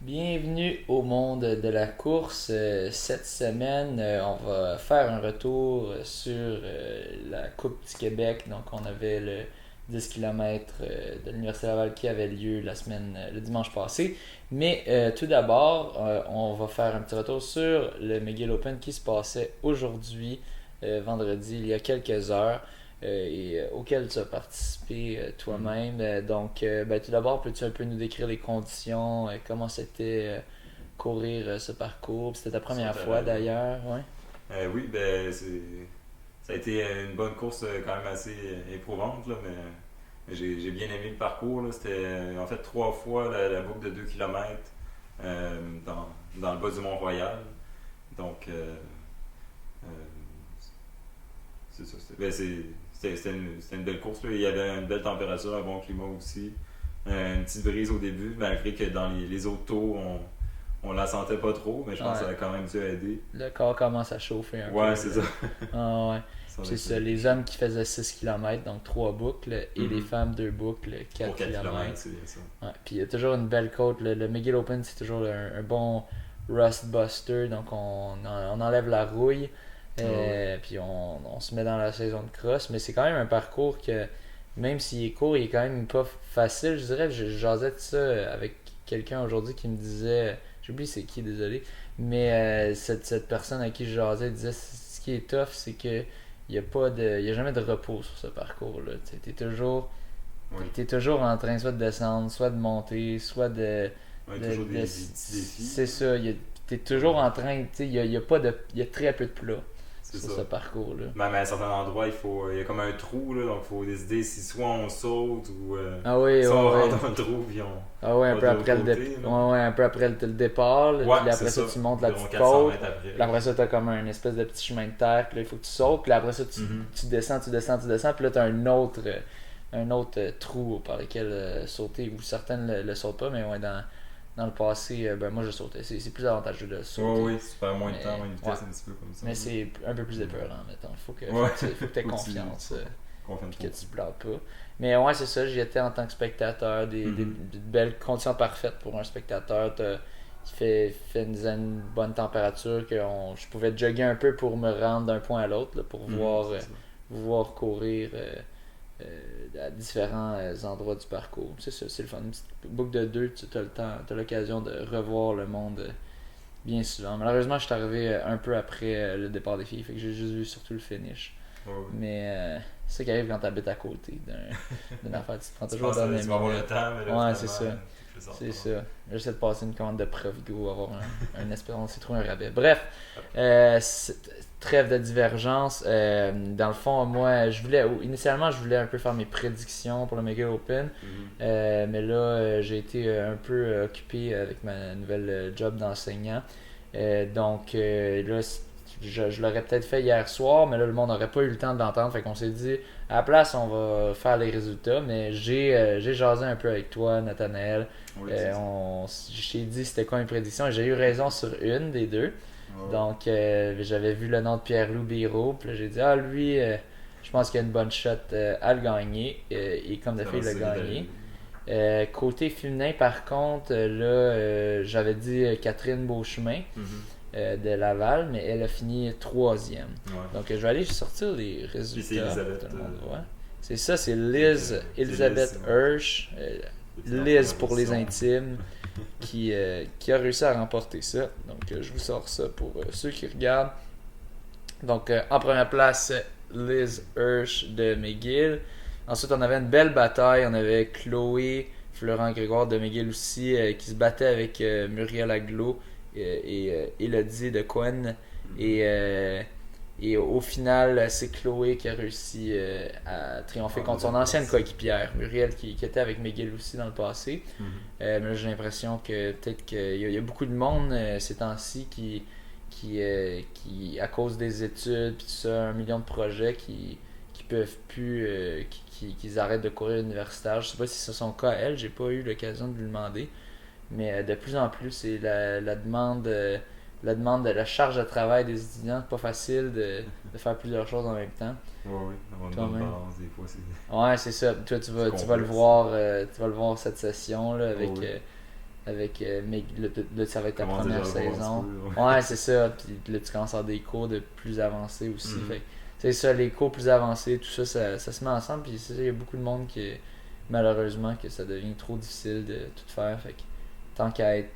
Bienvenue au monde de la course. Cette semaine, on va faire un retour sur la Coupe du Québec. Donc, on avait le 10 km de l'Université Laval qui avait lieu le dimanche passé. Mais tout d'abord, on va faire un petit retour sur le McGill Open qui se passait aujourd'hui, vendredi, il y a quelques heures. Auquel tu as participé toi-même. Tout d'abord, peux-tu un peu nous décrire les conditions, comment c'était courir ce parcours? C'était ta première fois d'ailleurs, ouais? Oui, ça a été une bonne course quand même assez éprouvante, là, mais j'ai bien aimé le parcours. Là. C'était en fait 3 fois la boucle de 2 km dans le bas du Mont-Royal. Donc, euh, c'est ça. C'était une belle course. Là. Il y avait une belle température, un bon climat aussi. Une petite brise au début, malgré que dans les autres tours, on la sentait pas trop, mais je pense que Ouais. ça a quand même dû aider. Le corps commence à chauffer un peu. Ouais, c'est ça. Ah ouais. Ça C'est aurait ça, pu. les hommes qui faisaient 6 km, donc 3 boucles, et les Mhm. femmes 2 boucles, Pour 4 4 km, km. c'est bien ça. Ouais. Puis il y a toujours une belle côte. Le McGill Open, c'est toujours un bon rust buster. Donc on enlève la rouille. Ah oui. Puis on se met dans la saison de cross. Mais c'est quand même un parcours que, même s'il est court, il est quand même pas facile. Je dirais, jasais de ça avec quelqu'un aujourd'hui qui me disait, j'oublie c'est qui, désolé. Mais cette personne à qui je jasais disait ce qui est tough, c'est que il y a jamais de repos sur ce parcours-là. Tu es toujours Oui. T'es toujours en train soit de descendre, soit de monter, soit Ouais, toujours des petits défis. c'est ça, t'es toujours en train, tu sais, y a pas de, il y a très peu de plats C'est sur ça. ce parcours-là. Même à un certain endroit, il y a comme un trou, là, donc il faut décider si soit on saute ou Ah oui, si on ouais, ouais. rentre dans le trou puis Ah ouais, on va de l'autre côté. Là. ouais, un peu après le départ, là, Ouais, puis c'est après ça ça. tu montes la Environ petite 400 côte, mètres après. puis après ça t'as comme un espèce de petit chemin de terre, puis là il faut que tu sautes, puis après ça Mhm. tu descends, puis là t'as un autre trou par lequel sauter, ou certaines le sautent pas, mais ouais, dans le passé, ben moi je sautais. C'est plus avantageux de Ouais, sauter. oui, tu perds moins de temps, Mais, moins de ouais. vitesse, un petit peu comme ça. Mais Là. c'est un peu plus épeurant, mettons. Ouais, Faut que tu aies faut que confiance, confirmes puis ton que tu coup. te plantes pas. Mais ouais, c'est ça, j'y étais en tant que spectateur, Mhm. des belles conditions parfaites pour un spectateur. Il fait une bonne température que je pouvais jogger un peu pour me rendre d'un point à l'autre, là, pour Mhm, c'est ça. voir courir à différents endroits du parcours. C'est ça, c'est le fun. Une petite boucle de deux, tu as le temps, tu as l'occasion de revoir le monde bien souvent. Malheureusement, je suis arrivé un peu après le départ des filles, fait que j'ai juste vu surtout le finish. Ouais, ouais. Mais c'est ça qui arrive quand tu habites à côté d'une affaire, tu te prends Tu toujours penses la que dernière tu vas avoir le minute. temps, mais là, Ouais, c'est finalement, ça. tu fais ça C'est autrement. ça. J'essaie de passer une commande de Provigo, avoir un espérance, c'est trop un rabais. Bref, trêve de divergence. Dans le fond, moi, initialement, je voulais un peu faire mes prédictions pour le Mega Open. Mhm. Mais là, j'ai été un peu occupé avec ma nouvelle job d'enseignant. Là, je l'aurais peut-être fait hier soir, mais là, le monde n'aurait pas eu le temps de l'entendre. Fait qu'on s'est dit, à la place, on va faire les résultats. Mais j'ai jasé un peu avec toi, Nathanaël. Oui, c'est ça. Je t'ai dit c'était quoi mes prédictions. Et j'ai eu raison sur une des deux. Ouais, ouais. Donc, j'avais vu le nom de Pierre-Loup Biro. Puis là, j'ai dit, ah, lui, je pense qu'il a une bonne shot à le gagner. Et comme de Ça fait, va il l'a se gagné. d'arriver. Côté féminin, par contre, là, j'avais dit Catherine Beauchemin Mhm. de Laval, mais elle a fini troisième. Ouais. Donc, je vais aller sortir les Puis c'est résultats pour que Elisabeth. tout le monde voit. C'est ça, c'est C'est Elisabeth Liz, Hirsch, petite Liz en pour les position. intimes, qui a réussi à remporter ça. Donc, je vous sors ça pour ceux qui regardent. Donc, en première place, Liz Hirsch de McGill. Ensuite, on avait une belle bataille. On avait Chloé Florent Grégoire de McGill aussi qui se battait avec Muriel Aglo et Elodie de Cohen. Mhm. Et, euh, et au final, c'est Chloé qui a réussi à triompher En contre son deuxième ancienne place. Coéquipière, Muriel, qui était avec McGill aussi dans le passé. Mhm. Mais là, j'ai l'impression que peut-être qu'il y a beaucoup de monde ces temps-ci qui, à cause des études, puis tout ça, 1 million de projets qui peuvent plus, qui arrêtent de courir universitaire. Je sais pas si c'est son cas à elle, j'ai pas eu l'occasion de lui demander, mais de plus en plus, c'est la demande de la charge de travail des étudiants, pas facile de faire plusieurs choses en même temps. Ouais, oui, avoir une Quand bonne même. balance, des fois, c'est Ouais, c'est ça. Toi, c'est tu vas le complexe. voir, cette session là, Ouais, avec oui. là, ça va être ta Comment première déjà voir un saison. petit peu, Ouais, c'est ça. Puis là, tu commences à avoir des cours de plus avancés aussi. Mhm. Fait que, c'est ça, les cours plus avancés, tout ça, ça se met ensemble. Puis c'est ça, il y a beaucoup de monde qui, malheureusement, que ça devient trop difficile de tout faire. Fait que tant qu'à être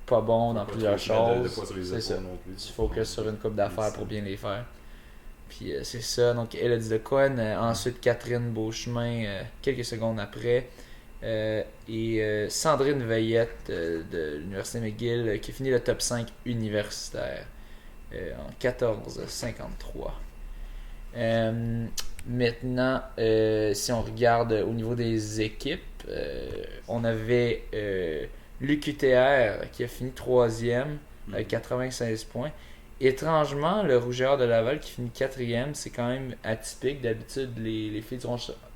pas bon Faut dans pas plusieurs trop te mettre de choses, poids sur les c'est ça. épaules non plus. Tu focuses sur une coupe d'affaires C'est pour ça. bien les faire. Puis c'est ça. Donc, Elodie Lecoine, ensuite Catherine Beauchemin, quelques secondes après. Et Sandrine Veillette de l'Université McGill qui a fini le top 5 universitaire en 14,53. Maintenant, si on regarde au niveau des équipes, on avait l'UQTR qui a fini 3e avec 96 points. Étrangement, le Rougeur de Laval qui finit 4e, c'est quand même atypique. D'habitude, les filles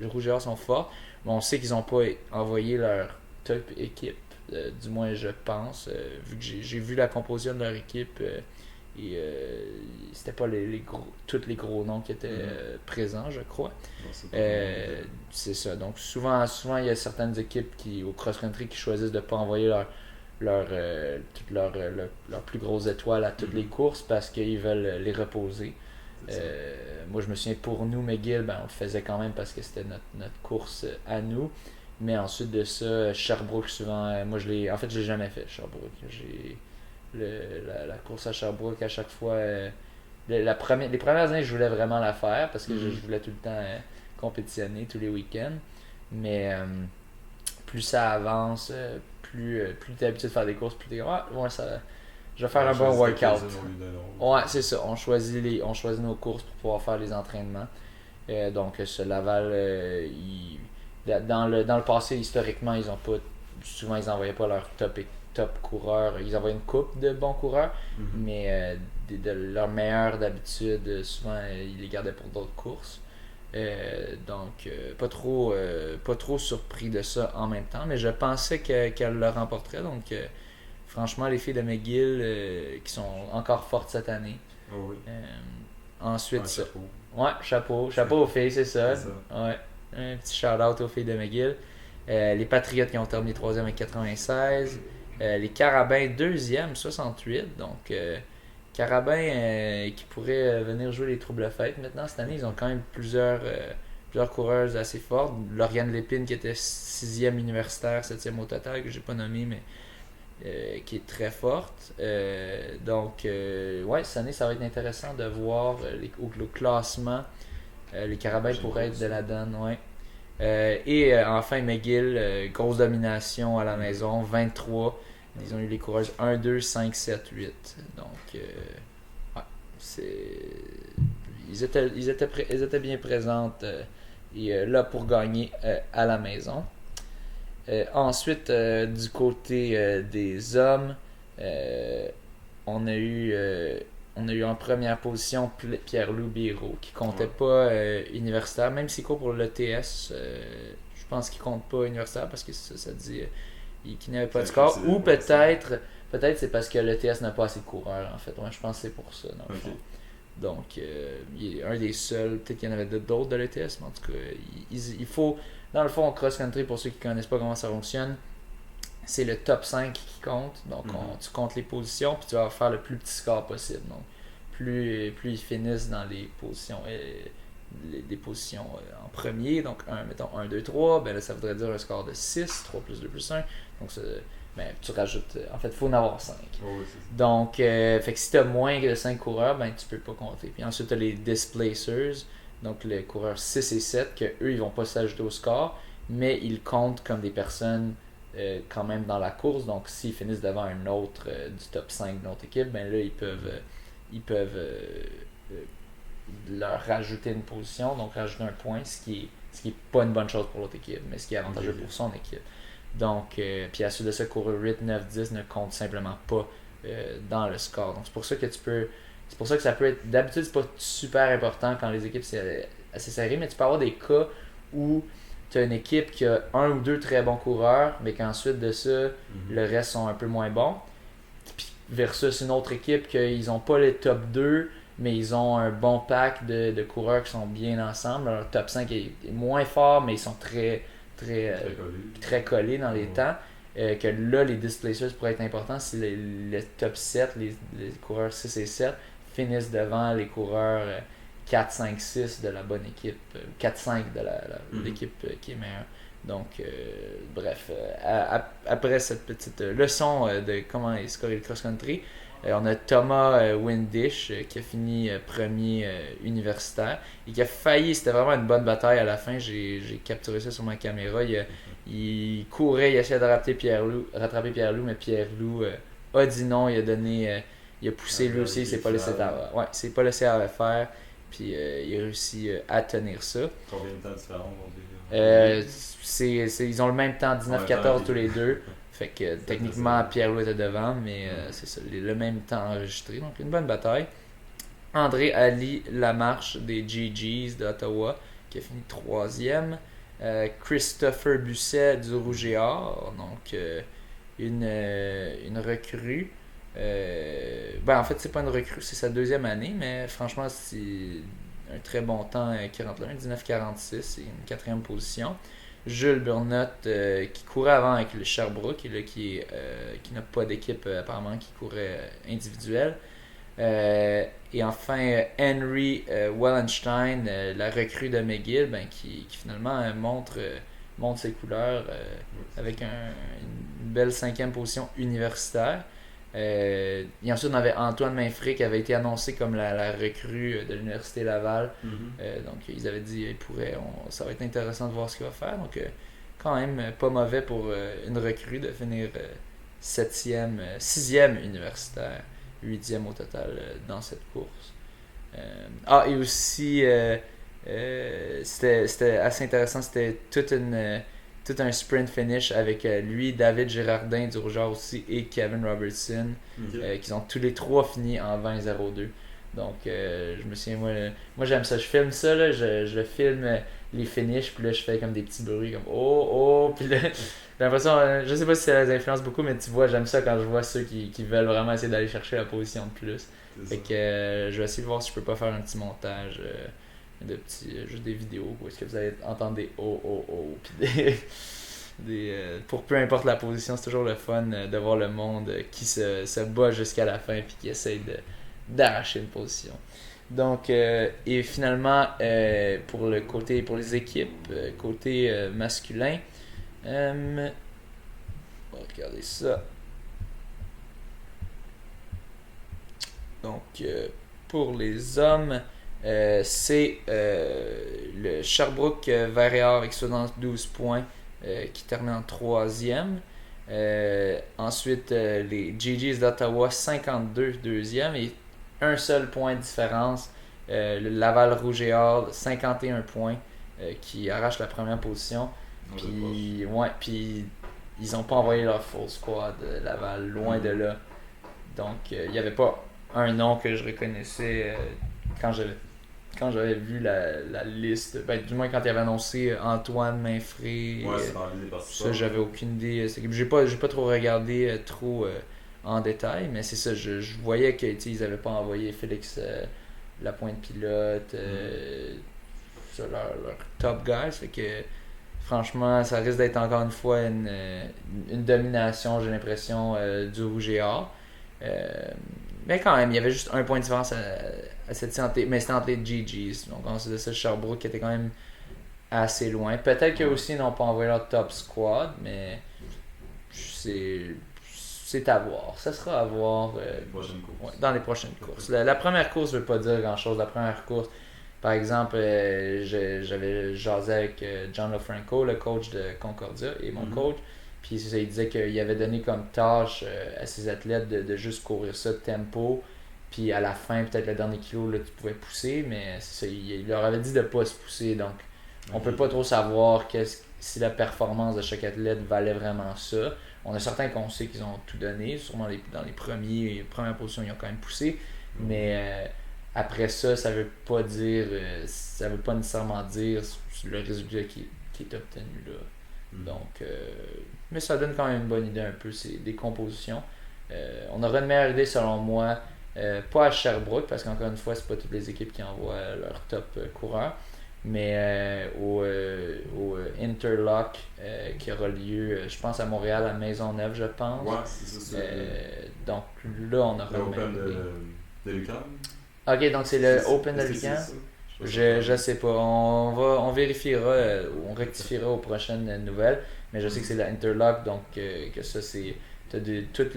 du Rougeur sont fortes. Mais on sait qu'ils n'ont pas envoyé leur top équipe, du moins je pense, vu que j'ai vu la composition de leur équipe. Et c'était pas tous les gros noms qui étaient présents, je crois. Bon, c'est pas C'est ça. Donc souvent, il y a certaines équipes au cross-country qui choisissent de ne pas envoyer toutes leurs plus grosses étoiles à toutes les courses parce qu'ils veulent les reposer. Moi, je me souviens, pour nous, McGill, on le faisait quand même parce que c'était notre course à nous. Mais ensuite de ça, Sherbrooke, souvent, moi, je l'ai jamais fait, Sherbrooke. La course à Sherbrooke, à chaque fois, les premières années, je voulais vraiment la faire parce que je voulais tout le temps compétitionner tous les week-ends. Mais plus ça avance, plus tu es habitué de faire des courses, plus tu es je vais faire un bon workout. Ouais, c'est ça. On choisit nos courses pour pouvoir faire les entraînements. Donc, ce Laval, dans le passé, historiquement, souvent, ils n'envoyaient pas leur top coureurs. Ils envoyaient une coupe de bons coureurs, mais de leurs meilleurs d'habitude, souvent, ils les gardaient pour d'autres courses. Donc, pas trop surpris de ça en même temps, mais je pensais qu'elle le remporterait. Donc, franchement, les filles de McGill qui sont encore fortes cette année. Oh oui. Ensuite, chapeau. Ouais, chapeau aux filles, c'est ça. Ouais. Un petit shout-out aux filles de McGill. Les Patriotes qui ont terminé 3e avec 96. Les Carabins 2e, 68. Donc, Carabins qui pourraient venir jouer les troubles fêtes. Maintenant, cette année, ils ont quand même plusieurs coureuses assez fortes. Lauriane Lépine qui était 6e universitaire, 7e au total, que j'ai pas nommé, mais qui est très forte. Donc, cette année, ça va être intéressant de voir le classement. Les Carabins pourraient être de la donne. Ouais. Et enfin, McGill, grosse domination à la maison, 23. Ils ont eu les coureuses 1, 2, 5, 7, 8. Donc, ils étaient bien présentes et là pour gagner à la maison. Ensuite, du côté des hommes, on a eu en première position Pierre-Loup Biro qui comptait pas universitaire, même s'il court pour l'ETS. Je pense qu'il compte pas universitaire parce que ça dit qu'il n'y avait pas de score. Ou peut-être c'est parce que l'ETS n'a pas assez de coureurs en fait. Ouais, je pense que c'est pour ça dans le fond. Donc, il est un des seuls, peut-être qu'il y en avait d'autres de l'ETS, mais en tout cas, il faut, dans le fond, cross-country, pour ceux qui ne connaissent pas comment ça fonctionne, c'est le top 5 qui compte. Donc, tu comptes les positions, puis tu vas faire le plus petit score possible. Donc, plus ils finissent dans les positions, des positions en premier, donc mettons 1, 2, 3, ben là, ça voudrait dire un score de 6, 3 plus 2 plus 1. Donc, tu rajoutes. En fait, il faut en avoir 5. Donc, fait que si tu as moins de 5 coureurs, ben tu peux pas compter. Puis ensuite, tu as les displacers, donc les coureurs 6 et 7, que eux, ils vont pas s'ajouter au score, mais ils comptent comme des personnes quand même dans la course. Donc, s'ils finissent devant un autre du top 5 de notre équipe, ben là, ils peuvent leur rajouter une position, donc rajouter un point, ce qui est pas une bonne chose pour l'autre équipe, mais ce qui est avantageux pour son équipe. Donc, puis à suite de ça, coureur 8, 9, 10 ne compte simplement pas dans le score. Donc, c'est pour ça que ça peut être. D'habitude, c'est pas super important quand les équipes c'est assez serré, mais tu peux avoir des cas où tu as une équipe qui a un ou deux très bons coureurs, mais qu'ensuite de ça, le reste sont un peu moins bons. Puis versus une autre équipe qu'ils n'ont pas les top 2, mais ils ont un bon pack de coureurs qui sont bien ensemble. Leur top 5 est moins fort, mais ils sont très collés dans les temps. que là, les displacers pourraient être importants si le top 7, les coureurs 6 et 7, finissent devant les coureurs 4, 5, 6 de la bonne équipe, 4, 5 de l'équipe qui est meilleure. Donc, bref, après cette petite leçon de comment scorer le cross-country, on a Thomas Windish qui a fini premier universitaire et qui a failli, c'était vraiment une bonne bataille à la fin, j'ai capturé ça sur ma caméra. Il courait, il essayait de rattraper Pierre-Loup, mais Pierre-Loup a dit non, il a poussé lui aussi, il s'est pas laissé faire, puis il a réussi à tenir ça. Combien de temps différent ils ont le même temps, 19-14 tous les deux. Fait que techniquement Pierre-Loup était devant, mais c'est ça, le même temps enregistré. Donc une bonne bataille. André Ali Lamarche des GGs d'Ottawa qui a fini 3e. Christopher Busset du Rouge et Or, donc une recrue. En fait, c'est pas une recrue, c'est sa 2e année, mais franchement, c'est un très bon temps qui rentre là, 19-46, c'est une 4e position. Jules Burnotte qui courait avant avec le Sherbrooke et là, qui n'a pas d'équipe apparemment, qui courait individuel. Et enfin Henry Wallenstein, la recrue de McGill, qui finalement montre ses couleurs avec une belle 5e position universitaire. Et ensuite on avait Antoine Mainfré qui avait été annoncé comme la recrue de l'Université Laval. Donc ils avaient dit ça va être intéressant de voir ce qu'il va faire. Donc quand même pas mauvais pour une recrue de finir 7e, 6e universitaire, 8e au total dans cette course. Et aussi c'était assez intéressant, c'était tout un sprint finish avec lui, David Girardin du Rougeur aussi et Kevin Robertson, qui ont tous les trois fini en 20-02. Donc je me souviens, moi j'aime ça, je filme ça, là, je filme les finishes, puis là je fais comme des petits bruits comme oh, puis là j'ai l'impression, je sais pas si ça les influence beaucoup, mais tu vois, j'aime ça quand je vois ceux qui veulent vraiment essayer d'aller chercher la position de plus. Fait que je vais essayer de voir si je peux pas faire un petit montage juste des vidéos où est-ce que vous allez entendre des puis pour peu importe la position, c'est toujours le fun de voir le monde qui se bat jusqu'à la fin puis qui essaye d'arracher une position. Donc et finalement pour les équipes côté masculin, on va regarder ça. Donc pour les hommes, c'est le Sherbrooke Varéor avec 72 points qui termine en 3e. Ensuite, les GGs d'Ottawa 52 2e et un seul point de différence. Le Laval Rouge et Or 51 points qui arrache la première position. Puis ils n'ont pas envoyé leur full squad Laval, loin de là. Donc il n'y avait pas un nom que je reconnaissais quand j'avais vu la liste, du moins quand il avait annoncé Antoine Mainfré. Ça, j'avais aucune idée. J'ai pas trop regardé en détail, mais c'est ça, je voyais qu'ils n'avaient pas envoyé Félix Lapointe Pilote, leur top guys. Fait que franchement, ça risque d'être encore une fois une domination, j'ai l'impression, du Rouge et Or. Mais quand même, il y avait juste un point de différence à cette santé, mais c'était entre les GGs. Donc on se disait ça, Sherbrooke qui était quand même assez loin. Peut-être qu'eux aussi n'ont pas envoyé leur top squad, mais c'est à voir. Ça sera à voir dans les prochaines courses. La première course ne veut pas dire grand-chose. La première course, par exemple, j'avais jasé avec John LaFranco, le coach de Concordia, et mon coach. Puis il disait qu'il avait donné comme tâche à ses athlètes de juste courir ça de tempo. Puis à la fin, peut-être le dernier kilo, là, tu pouvais pousser, mais c'est ça, il leur avait dit de ne pas se pousser. Donc on peut pas trop savoir si la performance de chaque athlète valait vraiment ça. On est certain qu'on sait qu'ils ont tout donné. Sûrement dans les premières positions, ils ont quand même poussé. Mais après ça, ça veut pas nécessairement dire le résultat qui est obtenu là. Donc, mais ça donne quand même une bonne idée un peu des compositions. On aura une meilleure idée selon moi, pas à Sherbrooke, parce qu'encore une fois, c'est pas toutes les équipes qui envoient leur top coureurs, mais au Interlock qui aura lieu, je pense, à Montréal, à Maisonneuve, je pense. Ouais, c'est ça. Donc là, on aura le Open de l'UQAM. Ok, donc c'est le Open de Est-ce que l'UQAM. c'est ça? Je sais pas. On vérifiera, on rectifiera aux prochaines nouvelles. Mais je sais que c'est la Interlock, donc que ça c'est. T'as toutes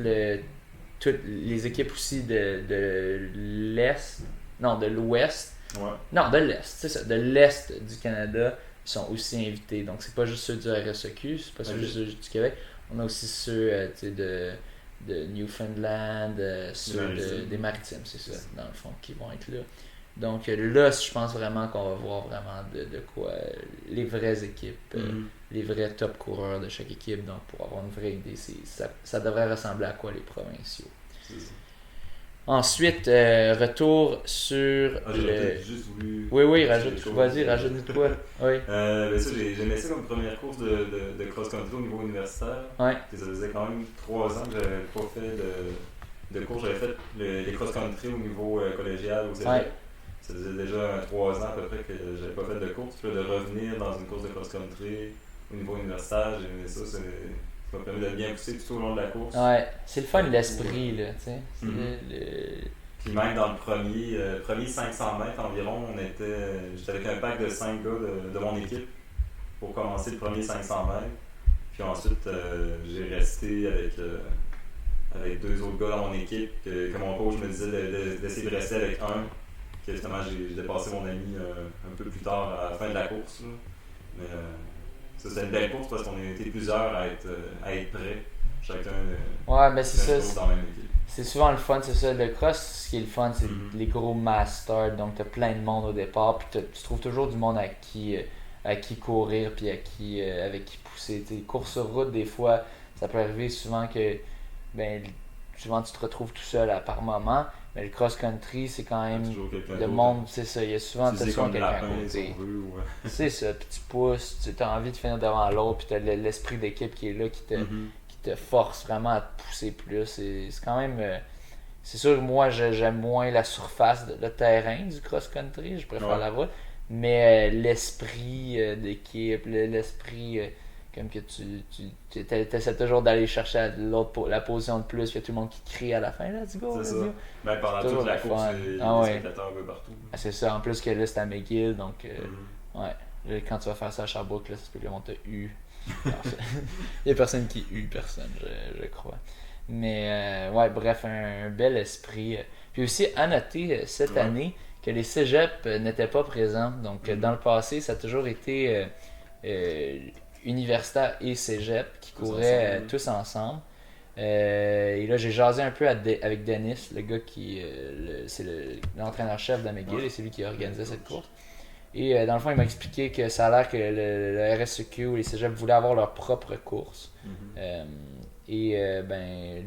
les équipes aussi de l'Est. Non, de l'Ouest. Ouais. Non, de l'Est, c'est ça. De l'Est du Canada sont aussi invités. Donc c'est pas juste ceux du RSEQ, c'est pas juste ceux du Québec. On a aussi ceux de Newfoundland, ceux des Maritimes, c'est ça, dans le fond, qui vont être là. Donc là, je pense vraiment qu'on va voir vraiment de quoi les vraies équipes, les vrais top coureurs de chaque équipe. Donc pour avoir une vraie idée, ça devrait ressembler à quoi les provinciaux. C'est ça. Ensuite, retour sur J'ai juste voulu. Oui, rajoute de quoi. Oui. Ça, j'aimais ça comme première course de cross-country au niveau universitaire. Ouais. Ça faisait quand même 3 ans que j'avais pas fait de course. J'avais fait les cross-country au niveau collégial au cégep. Ouais. Ça faisait déjà 3 ans à peu près que j'avais pas fait de course. Puis là, de revenir dans une course de cross-country au niveau universitaire, j'aimais ça. Ça m'a permis de bien pousser tout au long de la course. Ouais, c'est le fun de l'esprit, là, tu sais. Puis même dans le premier 500 mètres environ, j'étais avec un pack de 5 gars de mon équipe pour commencer le premier 500 mètres. Puis ensuite, j'ai resté avec 2 autres gars dans mon équipe, que mon coach me disait d'essayer de rester avec un, que justement j'ai dépassé mon ami un peu plus tard à la fin de la course. Là. Mais ça, c'était une belle course parce qu'on était plusieurs à être prêts, chacun mais c'est ça. Dans la même équipe. C'est souvent le fun, c'est ça. Le cross, ce qui est le fun, c'est les gros mass start. Donc, t'as plein de monde au départ. Puis, tu trouves toujours du monde à qui courir. Puis, avec qui pousser. T'sais, course sur route, des fois, ça peut arriver souvent que. Souvent, tu te retrouves tout seul par moment. Mais le cross-country, c'est quand même. Le monde, c'est ça. Il y a souvent, quelqu'un à côté. C'est ça. Puis, tu pousses. Tu as envie de finir devant l'autre. Puis, t'as l'esprit d'équipe qui est là, qui te force vraiment à te pousser plus. C'est quand même. C'est sûr que moi, j'aime moins la surface, le terrain du cross-country. Je préfère la route. Mais l'esprit d'équipe, l'esprit. Comme que tu essaies toujours d'aller chercher la position de plus, il y a tout le monde qui crie à la fin, let's go, c'est let's ça. go. Même pendant toute la course, il y a des spectateurs un peu partout. C'est ça, en plus que là c'est à McGill, donc ouais. Là, quand tu vas faire ça à Sherbrooke, là, ça se peut que le monde t'a eu. Il y a personne qui eut personne, je crois. Mais ouais, bref, un bel esprit. Puis aussi à noter cette année que les cégeps n'étaient pas présents. Donc dans le passé, ça a toujours été universitaire et cégep qui couraient tous ensemble. Et là, j'ai jasé un peu avec Dennis, le gars qui c'est l'entraîneur-chef de McGill et c'est lui qui organisait cette course. Et dans le fond, il m'a expliqué que ça a l'air que le RSEQ ou les cégeps voulaient avoir leur propre course. Lui,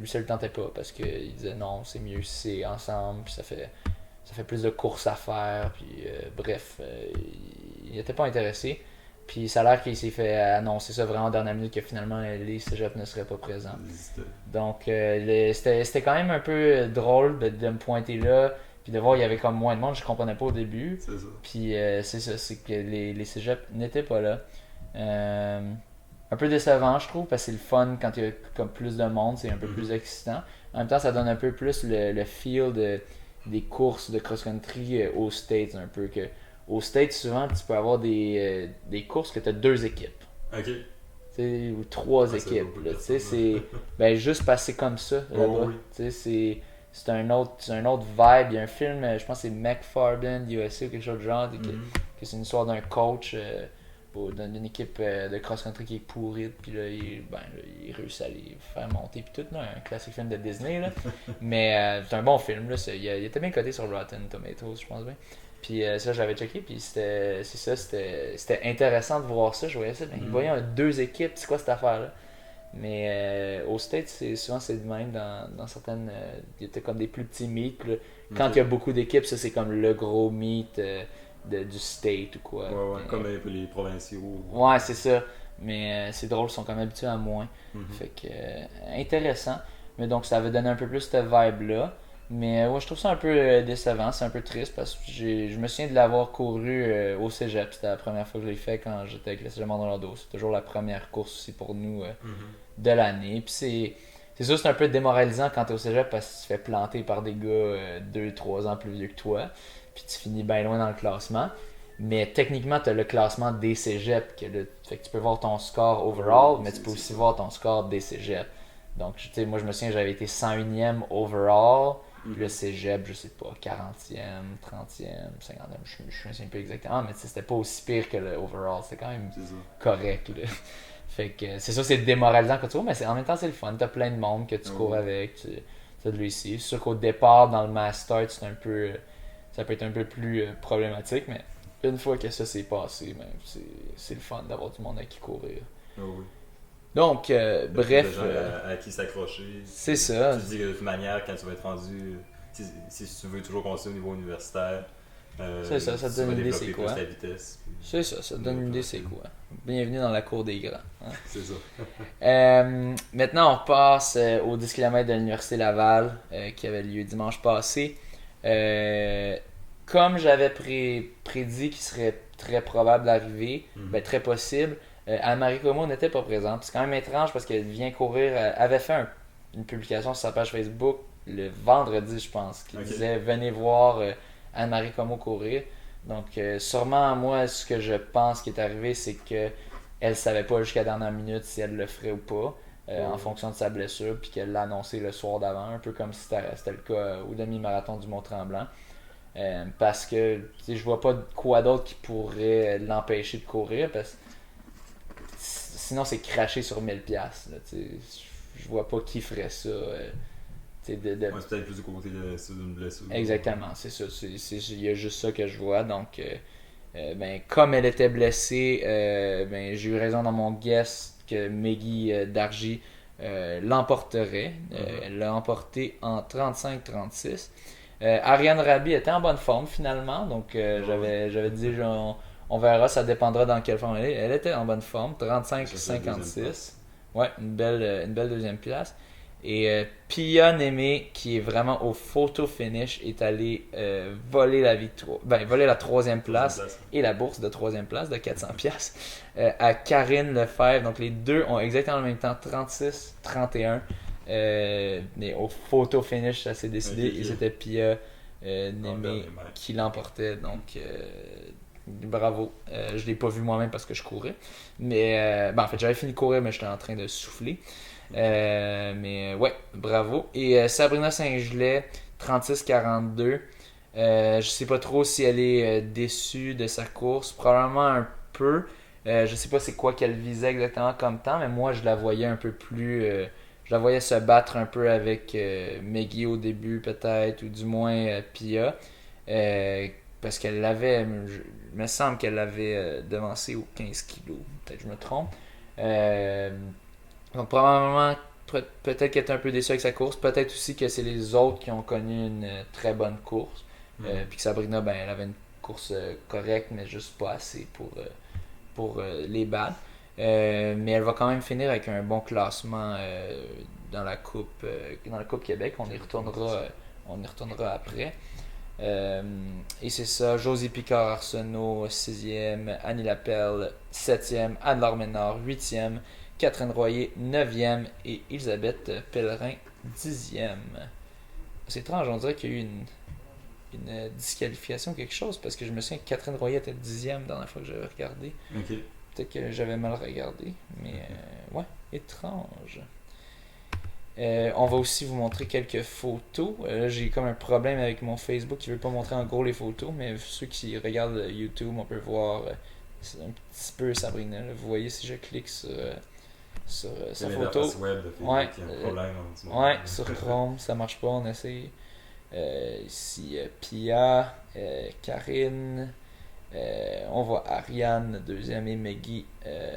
ça le tentait pas parce qu'il disait non, c'est mieux si c'est ensemble, puis ça fait plus de courses à faire, puis bref, il n'était pas intéressé. Puis ça a l'air qu'il s'est fait annoncer ça vraiment en dernière minute que finalement les cégeps ne seraient pas présents. Donc c'était quand même un peu drôle de me pointer là, puis de voir qu'il y avait comme moins de monde, je comprenais pas au début. C'est ça. Puis c'est ça, c'est que les cégeps n'étaient pas là. Un peu décevant, je trouve, parce que c'est le fun quand il y a comme plus de monde, c'est un peu plus excitant. En même temps, ça donne un peu plus le feel des courses de cross-country aux States, un peu que. Aux States, souvent, tu peux avoir des courses que tu as 2 équipes. OK. Ou 3 équipes. C'est juste passer comme ça là-bas. C'est un autre vibe. Il y a un film, je pense que c'est McFarland USA ou quelque chose de genre, que c'est une histoire d'un coach d'une équipe de cross-country qui est pourrie, puis là, il réussit à les faire monter, puis tout, là, un classique film de Disney. Là. Mais c'est un bon film. Là, il était bien coté sur Rotten Tomatoes, je pense bien. Puis ça, je l'avais checké, puis c'était intéressant de voir ça. Je voyais ça, il voyait 2 équipes, c'est quoi cette affaire-là? Mais aux States, souvent c'est de même dans certaines. Il y a comme des plus petits meets. Quand il y a beaucoup d'équipes, ça c'est comme le gros meet du state ou quoi. Ouais, comme les provinciaux. Ouais, c'est ça. Mais c'est drôle, ils sont quand même habitués à moins. Fait que intéressant. Mais donc ça avait donné un peu plus cette vibe-là. Mais ouais, je trouve ça un peu décevant, c'est un peu triste parce que je me souviens de l'avoir couru au cégep. C'était la première fois que je l'ai fait quand j'étais avec le cégep Mont-Rolando. C'est toujours la première course aussi pour nous de l'année. Puis c'est sûr, c'est un peu démoralisant quand t'es au cégep parce que tu te fais planter par des gars 2-3 ans plus vieux que toi. Puis tu finis bien loin dans le classement. Mais techniquement, tu as le classement des cégeps. Fait que tu peux voir ton score overall, mais tu peux aussi voir ton score des cégeps. Donc, tu sais, moi, je me souviens, j'avais été 101e overall. Puis le cégep, je sais pas, 40e, 30e, 50e, je me souviens pas exactement, mais c'était pas aussi pire que le overall. C'était quand même correct. Là. Fait que c'est sûr, c'est démoralisant quand tu cours, mais en même temps, c'est le fun. T'as plein de monde que tu cours avec. Tu as de réussir. C'est sûr qu'au départ, dans le mass start, ça peut être un peu plus problématique, mais une fois que ça s'est passé, ben, c'est le fun d'avoir du monde à qui courir. Oui. Donc, bref. À qui s'accrocher. C'est ça. Tu dis que de toute manière, quand tu vas être rendu, si tu veux toujours continuer au niveau universitaire, c'est ça te donne une idée c'est quoi. Ta vitesse, c'est ça te donne une idée c'est quoi. Bienvenue dans la cour des grands. Hein? C'est ça. Maintenant, on repasse aux 10 km de l'Université Laval qui avait lieu dimanche passé. Comme j'avais prédit qu'il serait très probable d'arriver, très possible, Anne-Marie Como n'était pas présente. C'est quand même étrange parce qu'elle vient courir, elle avait fait une publication sur sa page Facebook le vendredi, je pense, qui disait « Venez voir Anne-Marie Como courir ». Donc, sûrement, moi, ce que je pense qui est arrivé, c'est que elle savait pas jusqu'à la dernière minute si elle le ferait ou pas, en fonction de sa blessure, puis qu'elle l'a annoncé le soir d'avant, un peu comme si c'était le cas au demi-marathon du Mont-Tremblant. Parce que je vois pas quoi d'autre qui pourrait l'empêcher de courir, parce que sinon c'est cracher sur 1000$. Je vois pas qui ferait ça. C'est peut-être plus du côté d'une blessure. Exactement, c'est ça. Il y a juste ça que je vois. Donc, comme elle était blessée, j'ai eu raison dans mon guess que Meggy Dargy l'emporterait. Elle l'a emporté en 35-36. Ariane Rabi était en bonne forme finalement. Donc, j'avais dit on verra, ça dépendra dans quelle forme elle est. Elle était en bonne forme, 35-56. Ouais, une belle deuxième place. Et Pia Némé, qui est vraiment au photo finish, est allé voler la troisième place et la bourse de troisième place de 400$ à Karine Lefebvre. Donc les deux ont exactement le même temps, 36-31. Mais au photo finish, ça s'est décidé et c'était Pia Némé qui l'emportait. Donc bravo. Je l'ai pas vu moi-même parce que je courais. Mais en fait, j'avais fini de courir, mais j'étais en train de souffler. Mais ouais, bravo. Et Sabrina Saint-Gelais, 36-42. Je sais pas trop si elle est déçue de sa course. Probablement un peu. Je sais pas c'est quoi qu'elle visait exactement comme temps, mais moi je la voyais un peu plus. Je la voyais se battre un peu avec Meggy au début, peut-être, ou du moins Pia. Parce qu'elle l'avait. Il me semble qu'elle l'avait devancé aux 15 kilos. Peut-être que je me trompe. Donc probablement, peut-être qu'elle est un peu déçue avec sa course. Peut-être aussi que c'est les autres qui ont connu une très bonne course. Puis que Sabrina, elle avait une course correcte, mais juste pas assez pour les battre. Mais elle va quand même finir avec un bon classement dans la Coupe Québec. On y retournera après. Et c'est ça, Josie Picard-Arsenault 6e, Annie Lapelle 7e, Anne-Laure Ménard 8e, Catherine Royer 9e et Elisabeth Pellerin 10e. C'est étrange, on dirait qu'il y a eu une disqualification ou quelque chose parce que je me souviens que Catherine Royer était 10e dans la fois que j'avais regardé. Peut-être que j'avais mal regardé, mais ouais, étrange. On va aussi vous montrer quelques photos. Là, j'ai comme un problème avec mon Facebook qui veut pas montrer en gros les photos, mais ceux qui regardent YouTube, on peut voir un petit peu Sabrina. Là. Vous voyez si je clique sur sa photo. Sur Chrome, ça marche pas, on essaie. Ici, Pia, Karine, on voit Ariane, deuxième, et Meggy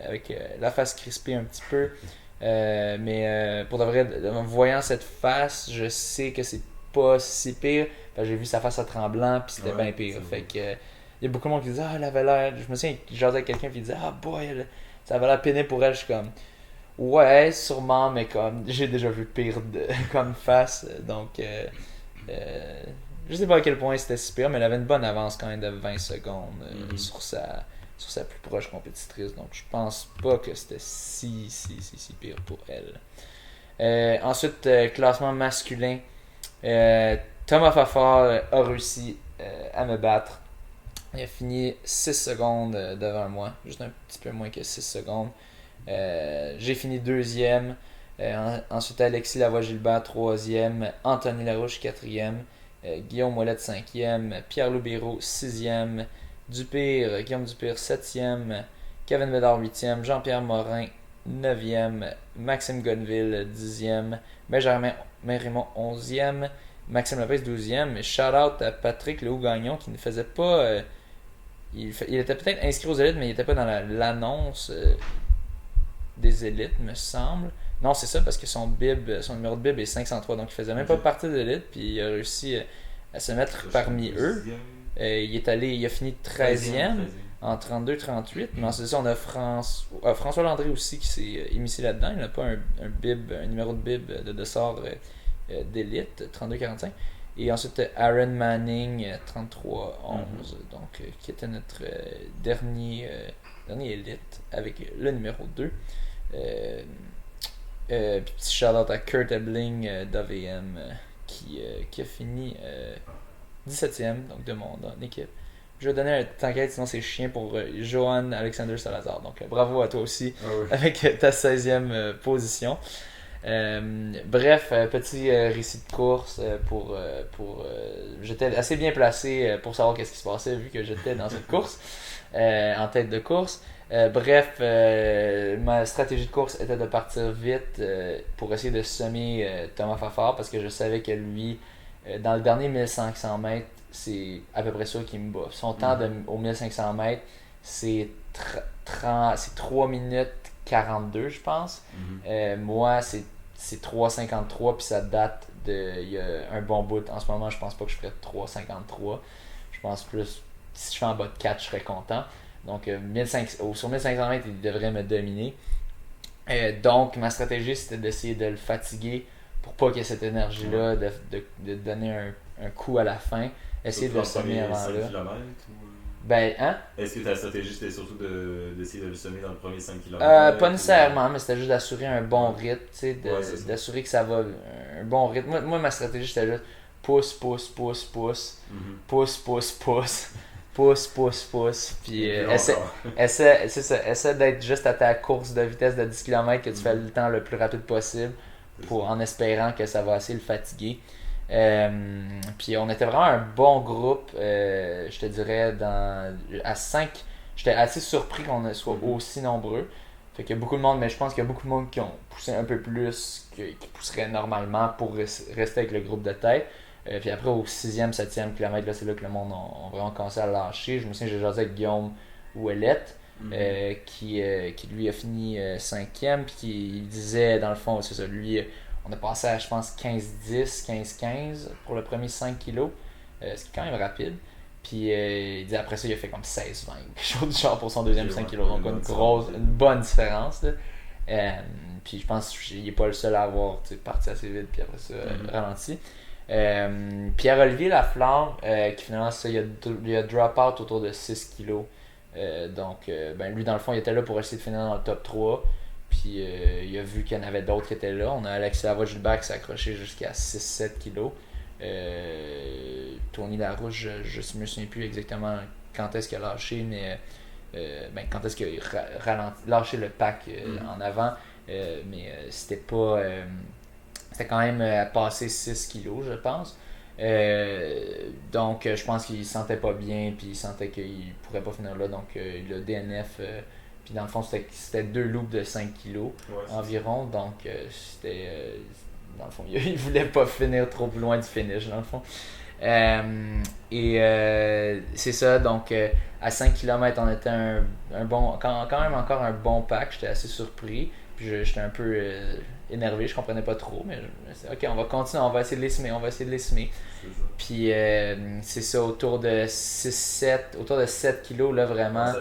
avec la face crispée un petit peu. Mais pour de vrai, en voyant cette face, je sais que c'est pas si pire. J'ai vu sa face à tremblant, puis c'était bien pire. Fait que il y a beaucoup de monde qui disait elle avait l'air. Je me souviens que j'allais avec quelqu'un qui disait boy, ça avait l'air pénible pour elle. Je suis comme ouais, sûrement, mais comme j'ai déjà vu pire comme face. Donc Je sais pas à quel point c'était si pire, mais elle avait une bonne avance quand même de 20 secondes sur sa plus proche compétitrice. Donc je pense pas que c'était si pire pour elle. Ensuite, classement masculin. Thomas Fafard a réussi à me battre. Il a fini 6 secondes devant moi, juste un petit peu moins que 6 secondes. J'ai fini deuxième. Ensuite, Alexis Lavoie-Gilbert, troisième. Anthony Larouche, quatrième. Guillaume Ouellette, cinquième. Pierre-Loup Béraud, sixième. Guillaume Dupire, septième. Kevin Bédard, huitième. Jean-Pierre Morin, neuvième. Maxime Gonneville, dixième. Benjamin Raymond, onzième. Maxime Lopez, douzième. Shout-out à Patrick Lehoux-Gagnon qui ne faisait pas... il était peut-être inscrit aux élites, mais il n'était pas dans l'annonce des élites, me semble. Non, c'est ça, parce que son numéro de bib est 503, donc il faisait même pas partie de l'élite, puis il a réussi à se mettre parmi eux. Il a fini 13e en 32-38, mais ensuite on a François Landry aussi qui s'est immiscé là-dedans. Il n'a pas un numéro de bib de sort d'élite, 32-45. Et ensuite Aaron Manning, 33-11, donc qui était notre dernier élite avec le numéro 2. Puis petit shout-out à Kurt Ebling d'AVM qui a fini 17ème donc de mon équipe. Je vais donner un t'inquiète, sinon c'est chien pour Johan Alexander Salazar. Donc bravo à toi aussi avec ta 16e position. Bref, petit récit de course j'étais assez bien placé pour savoir qu'est-ce qui se passait vu que j'étais dans cette course en tête de course. Ma stratégie de course était de partir vite pour essayer de semer Thomas Fafard parce que je savais que lui, dans le dernier 1500 mètres, c'est à peu près ça qu'il me bat. Son temps au 1500 mètres, c'est 3 minutes 42, je pense. Moi, c'est 3,53 puis ça date il y a un bon bout. En ce moment, je pense pas que je ferais 3,53. Je pense plus, si je fais en bas de 4, je serais content. Donc, sur 1500 mètres, il devrait me dominer. Donc, ma stratégie, c'était d'essayer de le fatiguer pour pas qu'il y ait cette énergie-là, de donner un coup à la fin. Essayer de le semer avant là. Ben, hein? Est-ce que ta stratégie, c'était surtout d'essayer de le semer dans le premier 5 km? Pas nécessairement, mais c'était juste d'assurer un bon rythme, d'assurer que ça va un bon rythme. Moi, ma stratégie, c'était juste pousse, pousse, pousse, pousse, pousse, pousse, pousse. Puis essaie d'être juste à ta course de vitesse de 10 km que tu fais le temps le plus rapide possible en espérant que ça va assez le fatiguer. Puis on était vraiment un bon groupe, je te dirais, à 5. J'étais assez surpris qu'on soit aussi nombreux. Fait qu'il y a beaucoup de monde, mais je pense qu'il y a beaucoup de monde qui ont poussé un peu plus qui pousserait normalement pour rester avec le groupe de tête. Puis après, au 6e, 7e kilomètre, là, c'est là que le monde a vraiment commencé à lâcher. Je me souviens, j'ai jasé avec Guillaume Ouellette, qui lui a fini 5e, puis qui disait, dans le fond, c'est ça, lui, on a passé à, je pense, 15-10, 15-15 pour le premier 5 kilos, ce qui est quand même rapide. Puis il dit après ça, il a fait comme 16-20, quelque chose du genre pour son deuxième 5 kilos. Donc une bonne différence. Puis je pense qu'il n'est pas le seul à avoir parti assez vite, puis après ça, ralenti. Pierre-Olivier Laflamme, qui finalement il a drop out autour de 6 kilos. Donc lui dans le fond il était là pour essayer de finir dans le top 3. Puis il a vu qu'il y en avait d'autres qui étaient là. On a Alexis Lavoie-Gilbert qui s'est accroché jusqu'à 6-7 kilos. Tony Larouche, je me souviens plus exactement quand est-ce qu'il a lâché, mais quand est-ce qu'il a lâché le pack en avant. Mais c'était pas... c'était quand même à passer 6 kilos, je pense. Donc, je pense qu'il se sentait pas bien, puis il sentait qu'il pourrait pas finir là. Donc, le DNF, puis dans le fond, c'était 2 loops de 5 kilos environ. Donc, dans le fond, il voulait pas finir trop loin du finish, dans le fond. C'est ça, donc à 5 km, on était un bon, quand même encore un bon pack. J'étais assez surpris. Puis j'étais un peu énervé, je comprenais pas trop, mais je me suis dit, ok, on va continuer, on va essayer de les semer. Puis c'est ça, autour de 7 kilos, là, vraiment.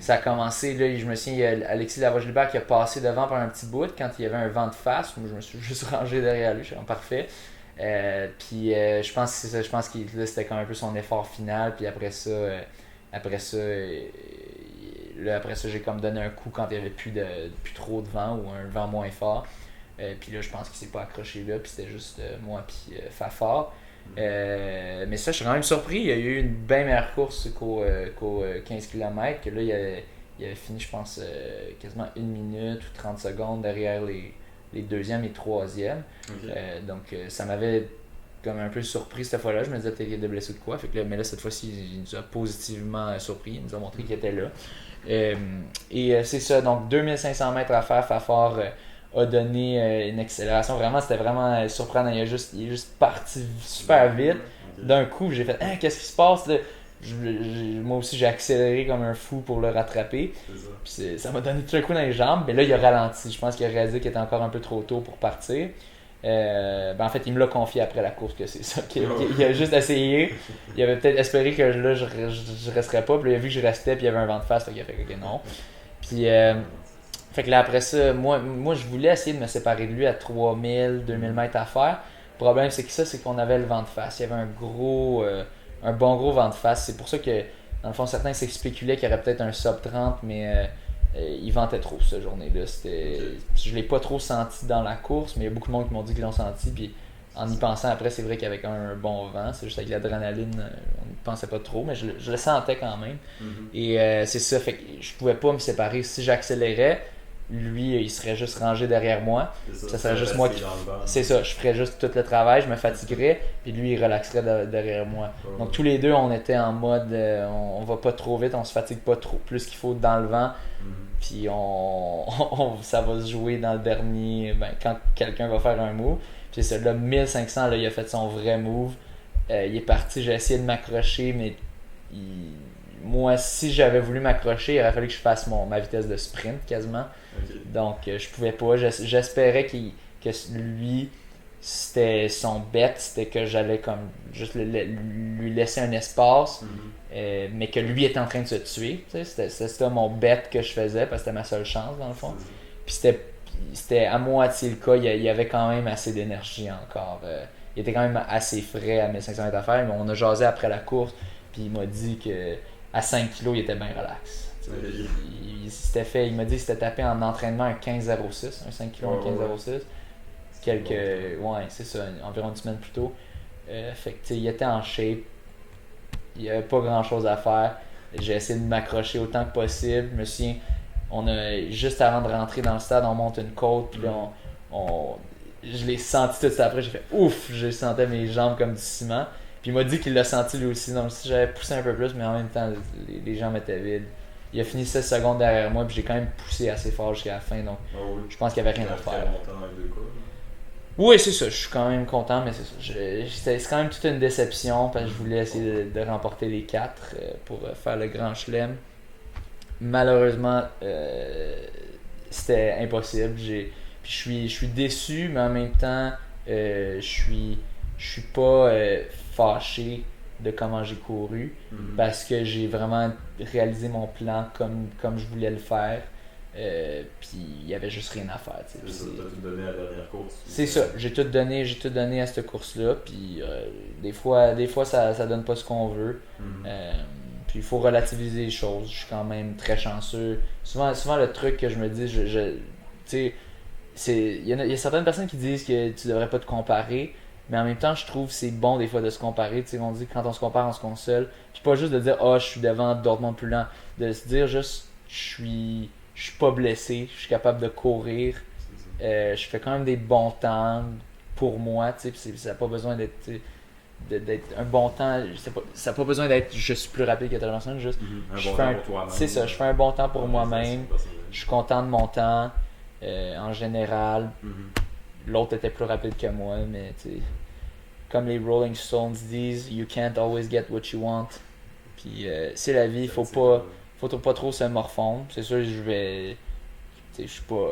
Ça a commencé, là, je me souviens, il y a Alexis Lavoie-Gilbert qui a passé devant par un petit bout quand il y avait un vent de face. Moi, je me suis juste rangé derrière lui, je suis parfait. Je pense que c'est ça. Je pense que là, c'était comme un peu son effort final. Puis après ça, après ça, j'ai comme donné un coup quand il n'y avait plus trop de vent ou un vent moins fort. Puis là, je pense qu'il s'est pas accroché là. Puis c'était juste moi puis Fafard. Mais ça, je suis quand même surpris. Il y a eu une bien meilleure course qu'au 15 km. Que là, il avait fini, je pense, quasiment 1 minute ou 30 secondes derrière les deuxièmes et troisièmes. Okay. Donc, ça m'avait comme un peu surpris cette fois-là. Je me disais peut-être qu'il était blessé ou de quoi. Fait que là, mais là, cette fois-ci, il nous a positivement surpris. Il nous a montré qu'il était là. C'est ça. Donc, 2500 mètres à faire. Fafard a donné une accélération. Vraiment, c'était vraiment surprenant. Il est juste parti super vite. Okay. D'un coup, j'ai fait qu'est-ce qui se passe là? Moi aussi, j'ai accéléré comme un fou pour le rattraper. Puis ça m'a donné tout un coup dans les jambes. Mais là, il a ralenti. Je pense qu'il a réalisé qu'il était encore un peu trop tôt pour partir. En fait, il me l'a confié après la course que c'est ça. Il a juste essayé. Il avait peut-être espéré que là, je resterais pas. Puis là, il a vu que je restais. Puis il y avait un vent de face. Fait qu'il a fait OK, non. Puis, fait que là, après ça, moi, je voulais essayer de me séparer de lui à 3000, 2000 mètres à faire. Le problème, c'est qu'on avait le vent de face. Il y avait un bon gros vent de face. C'est pour ça que, dans le fond, certains spéculaient qu'il y aurait peut-être un sub 30, mais il ventait trop cette journée-là. Je l'ai pas trop senti dans la course, mais il y a beaucoup de monde qui m'ont dit qu'ils l'ont senti. Puis en y pensant après, c'est vrai qu'avec un bon vent, c'est juste avec l'adrénaline, on n'y pensait pas trop, mais je le sentais quand même. Et c'est ça, fait que je pouvais pas me séparer. Si j'accélérais, lui, il serait juste rangé derrière moi. Ça serait juste moi qui. C'est ça, je ferais juste tout le travail, je me fatiguerais, puis lui, il relaxerait derrière moi. Donc, tous les deux, on était en mode on va pas trop vite, on se fatigue pas trop, plus qu'il faut dans le vent, puis ça va se jouer dans le dernier, quand quelqu'un va faire un move. Puis c'est ça, là, 1500, là, il a fait son vrai move. Il est parti, j'ai essayé de m'accrocher, mais moi, si j'avais voulu m'accrocher, il aurait fallu que je fasse ma vitesse de sprint quasiment. Okay. Donc, je pouvais pas. J'espérais que lui, c'était son bet, c'était que j'allais comme juste lui laisser un espace, mais que lui était en train de se tuer. C'était ça mon bet que je faisais, parce que c'était ma seule chance dans le fond. Puis c'était à moitié le cas. Il y avait quand même assez d'énergie encore. Il était quand même assez frais à 1500 mètres à faire, mais on a jasé après la course, puis il m'a dit que à 5 kg, il était bien relax. Il m'a dit qu'il s'était tapé en entraînement un 15,06, un 5 kg, un 15,06. Ouais, c'est ça, environ une semaine plus tôt. Fait que, il était en shape. Il n'y avait pas grand chose à faire. J'ai essayé de m'accrocher autant que possible. Je me souviens, juste avant de rentrer dans le stade, on monte une côte, puis là, je l'ai senti tout de suite après. J'ai fait ouf, je sentais mes jambes comme du ciment. Puis il m'a dit qu'il l'a senti lui aussi. Donc si j'avais poussé un peu plus, mais en même temps, les jambes étaient vides. Il a fini 16 secondes derrière moi, puis j'ai quand même poussé assez fort jusqu'à la fin. Donc je pense qu'il n'y avait rien à faire. Oui, c'est ça. Je suis quand même content, mais c'est ça. C'est quand même toute une déception parce que je voulais essayer de remporter les 4 pour faire le grand chelem. Malheureusement, c'était impossible. Je suis déçu, mais en même temps, je suis pas fâché de comment j'ai couru parce que j'ai vraiment réalisé mon plan comme je voulais le faire. Puis il y avait juste rien à faire. C'est ça, t'as tout donné à la dernière course. C'est ça, j'ai tout donné à cette course-là. Puis des fois ça donne pas ce qu'on veut. Puis il faut relativiser les choses. Je suis quand même très chanceux. Souvent le truc que je me dis, tu sais, il y a certaines personnes qui disent que tu devrais pas te comparer. Mais en même temps, je trouve que c'est bon des fois de se comparer. Tu sais, on dit que quand on se compare, on se console. Puis pas juste de dire je suis devant Dortmund plus lent. De se dire juste je suis pas blessé, je suis capable de courir. Je fais quand même des bons temps pour moi. Tu sais, ça n'a pas besoin d'être un bon temps. Ça n'a pas besoin d'être je suis plus rapide que telle personne. Juste, c'est ça, je fais un bon temps pour moi-même. Je suis content de mon temps en général. L'autre était plus rapide que moi, mais tu sais, comme les Rolling Stones disent, you can't always get what you want. Puis c'est la vie, faut pas trop se morfondre. C'est sûr, je suis pas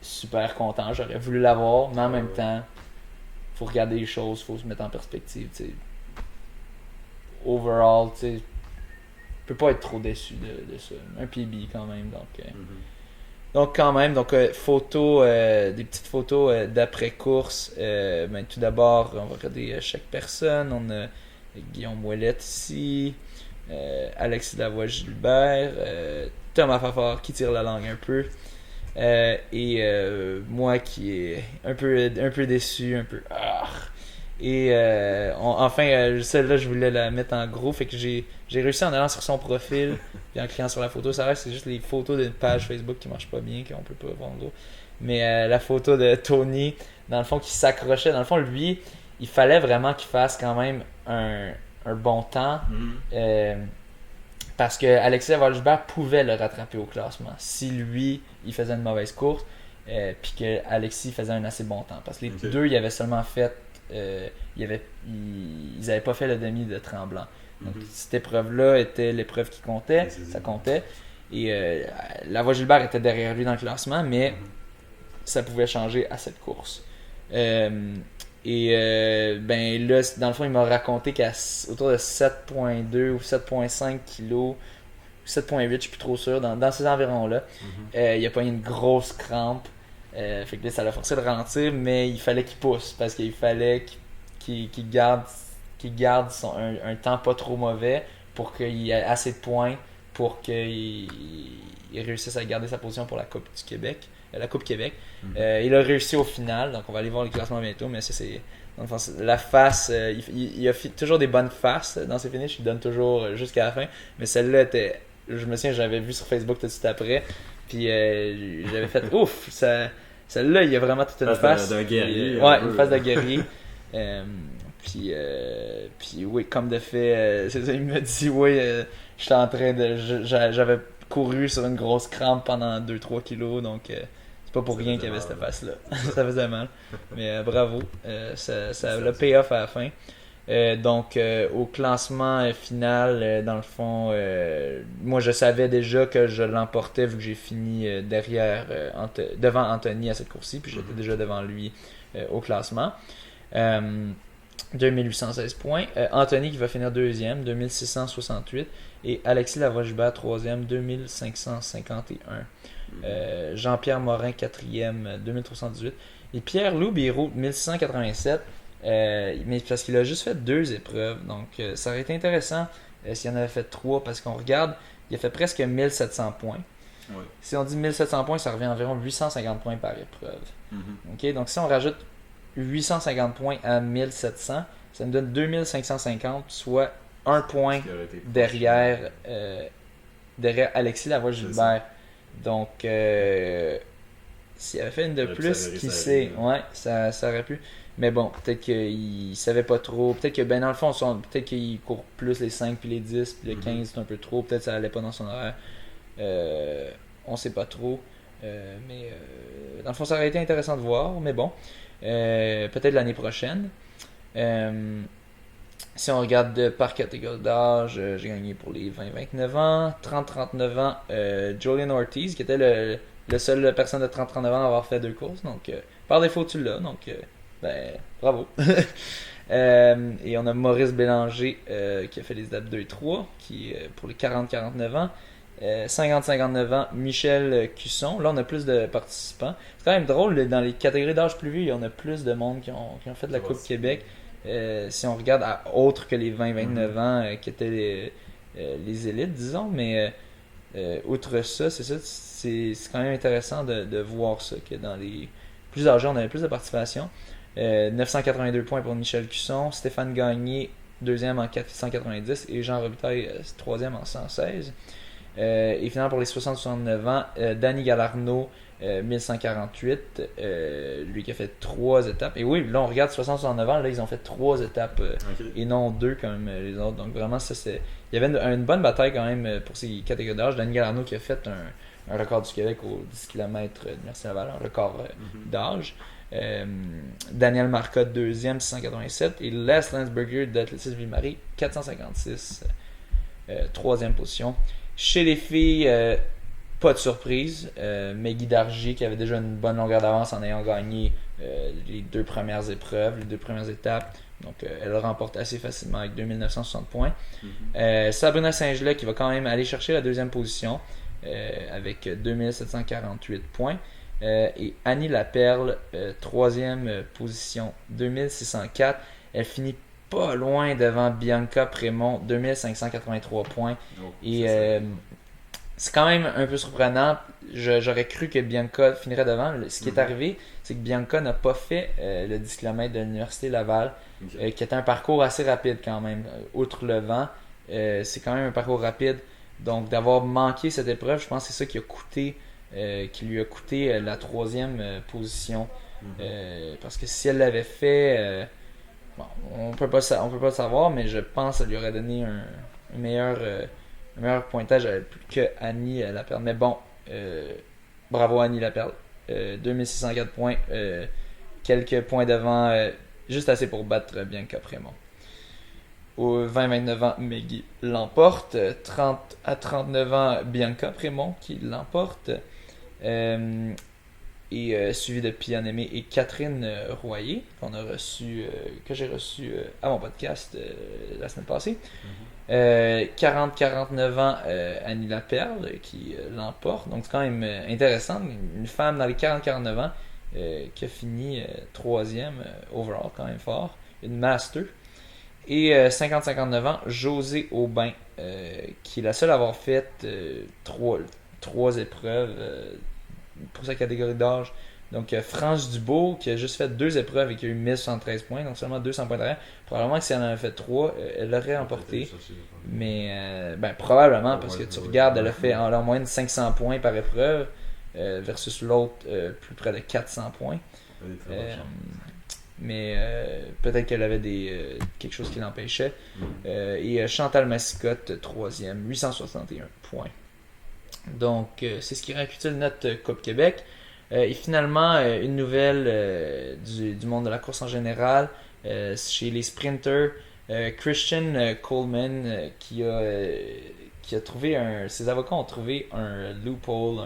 super content, j'aurais voulu l'avoir, mais en même temps, faut regarder les choses, faut se mettre en perspective. T'sais. Overall, tu sais, je peux pas être trop déçu de ça. Un PB quand même, donc Donc quand même, des petites photos d'après-course. Tout d'abord, on va regarder chaque personne. On a Guillaume Ouellette ici, Alexis Lavoie-Gilbert, Thomas Fafard qui tire la langue un peu, et moi qui est un peu déçu, un peu... Et enfin, celle-là, je voulais la mettre en gros, fait que j'ai réussi en allant sur son profil et en cliquant sur la photo. Ça reste, c'est juste les photos d'une page Facebook qui marche pas bien, qu'on peut pas voir en gros. Mais la photo de Tony, dans le fond, qui s'accrochait, dans le fond, lui, il fallait vraiment qu'il fasse quand même un bon temps. Parce que Alexis Lavoie-Gilbert pouvait le rattraper au classement si lui, il faisait une mauvaise course, puis que Alexis faisait un assez bon temps. Parce que les deux, ils avaient seulement fait... ils avaient pas fait le demi de Tremblant. Donc cette épreuve-là était l'épreuve qui comptait, ça comptait. Et Lavoie-Gilbert était derrière lui dans le classement, mais ça pouvait changer à cette course. Là, dans le fond, il m'a raconté qu'à autour de 7.2 ou 7.5 kilos, 7.8, je suis plus trop sûr, dans ces environs-là, il a pas eu une grosse crampe. Fait que là, ça l'a forcé de ralentir, mais il fallait qu'il pousse parce qu'il fallait qu'il garde un temps pas trop mauvais pour qu'il y ait assez de points pour qu'il réussisse à garder sa position pour la Coupe du Québec. La Coupe Québec. Il a réussi au final, donc on va aller voir le classement bientôt, mais ça c'est... Enfin, la face, il a toujours des bonnes faces dans ses finishes, il donne toujours jusqu'à la fin, mais celle-là était... Je me souviens, j'avais vu sur Facebook tout de suite après, puis j'avais fait ouf, celle-là, il y a vraiment toute une face. D'un guerrier. Une face de guerrier. Puis oui, comme de fait, c'est ça, il m'a dit, j'étais en train de... J'avais couru sur une grosse crampe pendant 2-3 kilos, donc c'est pas pour rien qu'il y avait cette face-là. Ça faisait mal. Mais bravo, ça l'a pay off à la fin. Au classement final, dans le fond, moi je savais déjà que je l'emportais vu que j'ai fini devant Anthony à cette course-ci, puis j'étais déjà devant lui au classement. 2816 points. Anthony qui va finir deuxième, 2668. Et Alexis Lavoie-Gilbert, troisième, 2351. Jean-Pierre Morin, quatrième, 2318. Et Pierre-Loup Biron, 1687. Mais parce qu'il a juste fait 2 épreuves. Donc, ça aurait été intéressant s'il en avait fait 3. Parce qu'on regarde, il a fait presque 1700 points. Oui. Si on dit 1700 points, ça revient à environ 850 points par épreuve. Okay? Donc, si on rajoute 850 points à 1700, ça nous donne 2550, soit 1 point derrière Alexis Lavoie-Gilbert. Donc, s'il avait fait une de plus, qui sait, ça aurait pu. Mais bon, peut-être qu'il savait pas trop. Peut-être que, dans le fond, peut-être qu'il court plus les 5 puis les 10, puis le 15, c'est un peu trop. Peut-être que ça allait pas dans son horaire. On sait pas trop. Mais dans le fond, ça aurait été intéressant de voir. Mais bon, peut-être l'année prochaine. Si on regarde par catégorie d'âge, j'ai gagné pour les 20-29 ans, 30-39 ans, Julian Ortiz, qui était le seul personne de 30-39 ans à avoir fait 2 courses. Donc, par défaut, tu l'as. Donc, bravo. Et on a Maurice Bélanger qui a fait les étapes 2 et 3, qui pour les 40-49 ans. 50-59 ans, Michel Cusson. Là, on a plus de participants. C'est quand même drôle, dans les catégories d'âge plus vieux, on a plus de monde qui ont fait la Coupe Québec. Si on regarde autre que les 20-29 ans qui étaient les élites, disons, mais outre ça, c'est quand même intéressant de voir ça, que dans les plus âgés, on avait plus de participation. 982 points pour Michel Cusson, Stéphane Gagné, deuxième en 490, et Jean Robitaille, troisième en 116. Et finalement, pour les 60-69 ans, Danny Galarno, 1148, lui qui a fait 3 étapes. Et oui, là on regarde 60-69 ans, là ils ont fait 3 étapes et non 2 comme les autres. Donc vraiment, il y avait une bonne bataille quand même pour ces catégories d'âge. Danny Galarno qui a fait un record du Québec aux 10 km de Merci-Laval, un record d'âge. Daniel Marcotte, deuxième, 687. Et Les Landsberger d'Athlétisme Ville-Marie, 456, troisième position. Chez les filles, pas de surprise. Meggy Dargy qui avait déjà une bonne longueur d'avance en ayant gagné les 2 premières épreuves, les 2 premières étapes. Donc elle remporte assez facilement avec 2960 points. Sabrina Saint-Gelais qui va quand même aller chercher la deuxième position. avec 2748 points. Et Annie Laperle, troisième position, 2604. Elle finit pas loin devant Bianca Prémont, 2583 points. Et c'est quand même un peu surprenant. J'aurais cru que Bianca finirait devant. Ce qui est arrivé, c'est que Bianca n'a pas fait le 10 km de l'Université Laval, qui était un parcours assez rapide quand même. Outre le vent, c'est quand même un parcours rapide. Donc d'avoir manqué cette épreuve, je pense que c'est ça qui lui a coûté la troisième position. Parce que si elle l'avait fait, bon, on peut pas le savoir, mais je pense que ça lui aurait donné un meilleur pointage que Annie Laperle. Mais bon, bravo Annie Laperle. 2604 points, quelques points devant, juste assez pour battre Bianca Prémont. Au 20-29 ans, Meggy l'emporte. 30 à 39 ans, Bianca Prémont qui l'emporte. Et suivi de Bien-Aimée et Catherine Royer, que j'ai reçu à mon podcast la semaine passée. 40-49 ans, Annie Laperle qui l'emporte. Donc c'est quand même intéressant. Une femme dans les 40-49 ans qui a fini troisième overall, quand même fort. Une master. Et 50-59 ans, Josée Aubin, qui est la seule à avoir fait trois épreuves pour sa catégorie d'âge. Donc France Dubois, qui a juste fait 2 épreuves et qui a eu 1073 points, donc seulement 200 points d'arrêt. Probablement que si elle en avait fait 3, elle l'aurait emporté. Mais probablement, parce que tu regardes, elle a fait en moyenne 500 points par épreuve versus l'autre plus près de 400 points. Mais peut-être qu'elle avait quelque chose qui l'empêchait. Et Chantal Massicotte, 3e, 861 points. Donc, c'est ce qui récapitule notre Coupe Québec. Et finalement, une nouvelle du monde de la course en général. Chez les sprinters, Christian Coleman qui a trouvé ses avocats ont trouvé un loophole,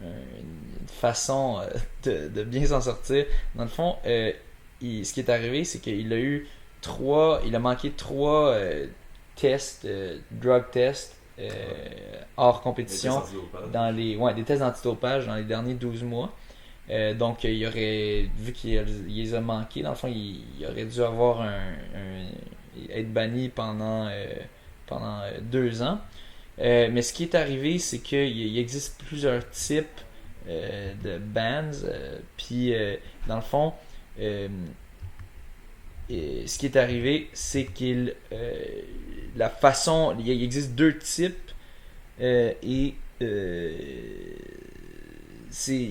une façon de bien s'en sortir. Dans le fond, ce qui est arrivé, c'est qu'il a manqué 3 tests, drug tests, hors compétition, des tests d'antidopage dans les derniers 12 mois. Donc vu qu'il les a manqués, dans le fond, il aurait dû avoir être banni pendant 2 ans. Mais ce qui est arrivé, c'est qu'il existe plusieurs types de bans. Puis dans le fond, ce qui est arrivé, c'est qu'il il existe 2 types il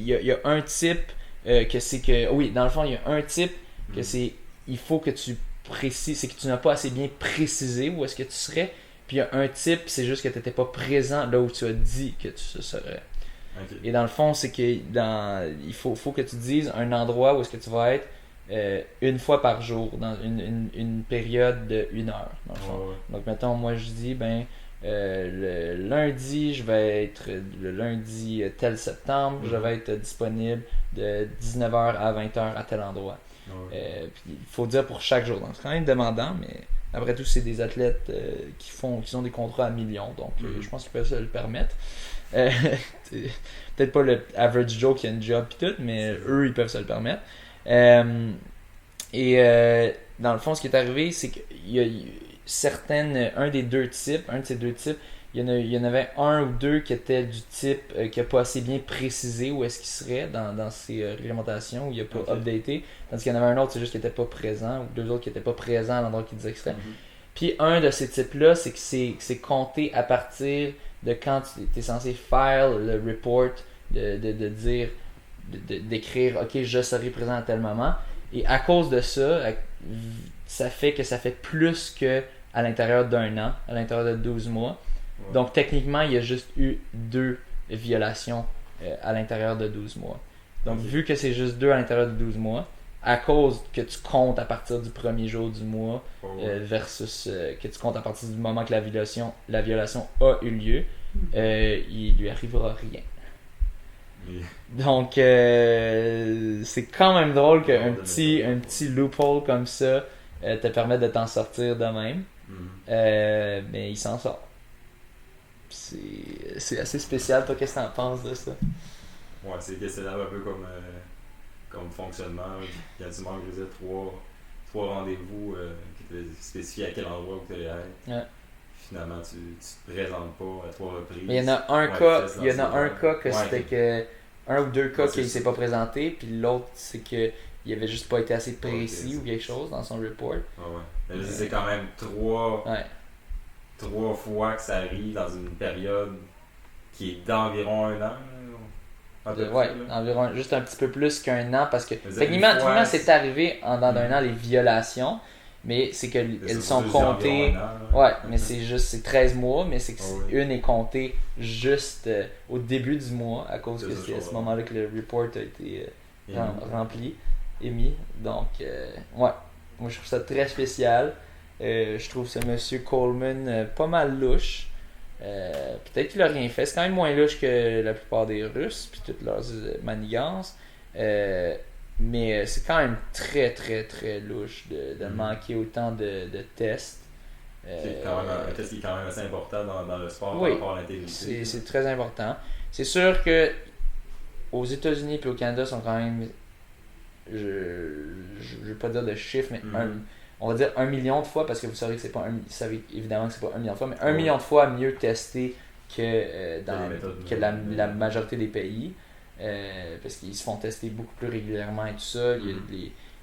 y a un type que c'est que oui, dans le fond, il y a un type que c'est il faut que tu précises, c'est que tu n'as pas assez bien précisé où est-ce que tu serais. Puis il y a un type, c'est juste que tu n'étais pas présent là où tu as dit que tu serais. Okay. Et dans le fond, c'est que il faut que tu dises un endroit où est-ce que tu vas être une fois par jour dans une période de 1 heure dans le fond. Donc mettons, moi je dis le lundi, je vais être le lundi tel septembre, je vais être disponible de 19h à 20h à tel endroit. Puis il faut dire pour chaque jour. Donc c'est quand même demandant, mais après tout, c'est des athlètes qui ont des contrats à millions, donc je pense qu'ils peuvent se le permettre. Peut-être pas le average Joe qui a une job pis tout, mais eux ils peuvent se le permettre. Dans le fond, ce qui est arrivé, c'est qu'il y a un de ces deux types, il y en avait un ou deux qui étaient du type qui n'a pas assez bien précisé où est-ce qu'il serait dans ses réglementations, où il n'a pas updaté, tandis qu'il y en avait un autre, c'est juste qu'il n'était pas présent, ou 2 autres qui n'étaient pas présents à l'endroit qu'il disait qu'il serait. Puis un de ces types-là, c'est que c'est compté à partir de quand tu es censé faire le report, de dire, d'écrire « Ok, je serai présent à tel moment ». Et à cause de ça, ça fait que ça fait plus que à l'intérieur d'1 an, à l'intérieur de 12 mois. Ouais. Donc techniquement, il y a juste eu 2 violations à l'intérieur de 12 mois. Donc vu que c'est juste 2 à l'intérieur de 12 mois, à cause que tu comptes à partir du premier jour du mois versus que tu comptes à partir du moment que la violation a eu lieu, il lui arrivera rien. Donc c'est quand même drôle qu'un petit loophole comme ça te permette de t'en sortir de même. Mais il s'en sort. c'est assez spécial. Toi, qu'est-ce que t'en penses de ça? Ouais, c'est questionnable un peu comme fonctionnement. Quand tu manques, je veux dire, trois rendez-vous qui étaient spécifiés à quel endroit où tu allais être. Ouais. Finalement, tu te présentes pas à 3 reprises. Mais il y en a un Ouais, cas, fais-le il y en a dans un ces cas que ouais, c'était ok. que un ou deux cas Ouais, c'est qu'il s'est ça. pas présenté, puis l'autre c'est que il avait juste pas été assez Ok, précis ou quelque chose dans son report. ouais. Mais je veux dire, c'est quand même trois Ouais. fois que ça arrive dans une période qui est d'environ 1 an. À peu Ouais, près, là. environ juste un petit peu plus qu'un an parce que Je veux dire, techniquement, une fois, techniquement c'est arrivé en dans d'un an Mhm. les violations, mais c'est que C'est elles ça, sont juste dit environ comptées. 1 an. Ouais, mais c'est juste c'est 13 mois, mais c'est que Ah oui. une est comptée juste au début du mois à cause C'est que ça, c'est je à ce vois. moment-là que le report a été Et rempli, émis. Donc ouais, moi je trouve ça très spécial. Je trouve ce monsieur Coleman pas mal louche. Peut-être qu'il a rien fait. C'est quand même moins louche que la plupart des Russes, puis toutes leurs manigances. Euh, mais c'est quand même très, très, très louche de Mhm. manquer autant de tests. c'est quand même un test qui est quand même assez important dans le sport par Oui, rapport à l'intégrité. c'est très important. C'est sûr que aux États-Unis et au Canada sont quand même, je vais pas dire de chiffres, mais Mhm. on va dire 1 million de fois, parce que vous savez que c'est pas vous savez évidemment que c'est pas 1 million de fois, mais un Oui. million de fois mieux testé que, les méthodes que la majorité des pays. Parce qu'ils se font tester beaucoup plus régulièrement et tout ça.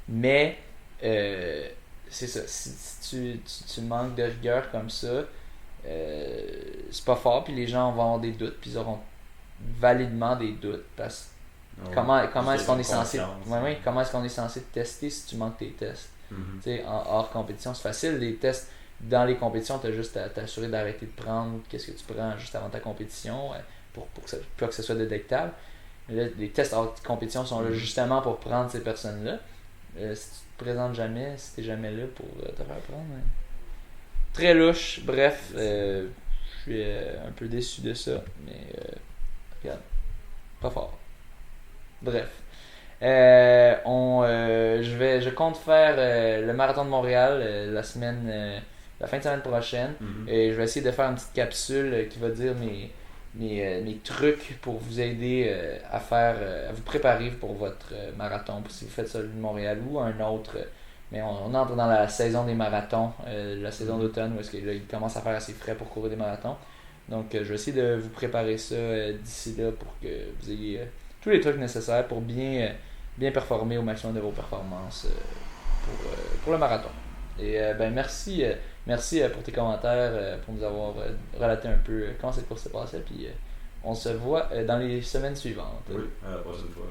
Mais c'est ça, si tu manques de rigueur comme ça, c'est pas fort, puis les gens vont avoir des doutes, puis ils auront validement des doutes. Parce Ouais. comment est-ce Juste qu'on est une censé confiance. comment est-ce qu'on est censé te tester si tu manques tes tests? Mhm. Tu sais, hors compétition, c'est facile. Les tests dans les compétitions, tu as juste à t'assurer d'arrêter de prendre qu'est-ce que tu prends juste avant ta compétition pour que ça soit détectable. Mais là, les tests hors compétition sont là justement pour prendre ces personnes-là. Si tu te présentes jamais, si tu n'es jamais là pour te faire prendre. Très louche. Bref, je suis un peu déçu de ça. Mais regarde, pas fort. Bref. Je compte faire le marathon de Montréal la fin de semaine prochaine. Mhm. Et je vais essayer de faire une petite capsule qui va dire mes trucs pour vous aider à vous préparer pour votre marathon. Si vous faites celui de Montréal ou un autre. Mais on entre dans la saison des marathons, la saison d'automne où est-ce que là, il commence à faire assez frais pour courir des marathons. Donc je vais essayer de vous préparer ça d'ici là pour que vous ayez tous les trucs nécessaires pour bien performer au maximum de vos performances pour le marathon. Et ben merci pour tes commentaires, pour nous avoir relaté un peu comment cette course s'est passée. Puis on se voit dans les semaines suivantes. Oui, à la prochaine fois.